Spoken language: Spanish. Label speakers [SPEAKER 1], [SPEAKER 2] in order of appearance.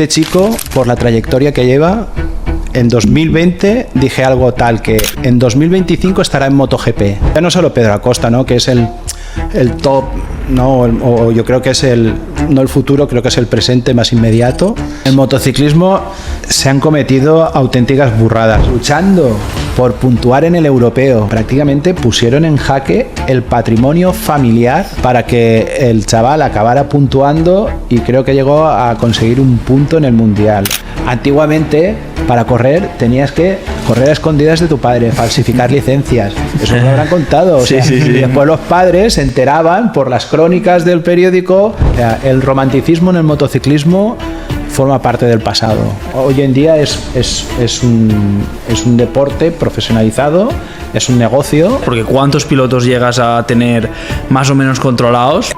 [SPEAKER 1] Este chico, por la trayectoria que lleva, en 2020 dije algo tal que en 2025 estará en MotoGP. Ya no solo Pedro Acosta, ¿no? Que es el top, ¿no? O yo creo que es no el futuro, creo que es el presente más inmediato. En motociclismo se han cometido auténticas burradas. Luchando por puntuar en el europeo, prácticamente pusieron en jaque el patrimonio familiar para que el chaval acabara puntuando y creo que llegó a conseguir un punto en el mundial. Antiguamente, para correr, tenías que correr a escondidas de tu padre, falsificar licencias. Eso me lo habrán contado. O sea, sí. Y después los padres se enteraban por las crónicas del periódico. O sea, el romanticismo en el motociclismo forma parte del pasado. Hoy en día es un deporte profesionalizado, es un negocio.
[SPEAKER 2] Porque ¿cuántos pilotos llegas a tener más o menos controlados?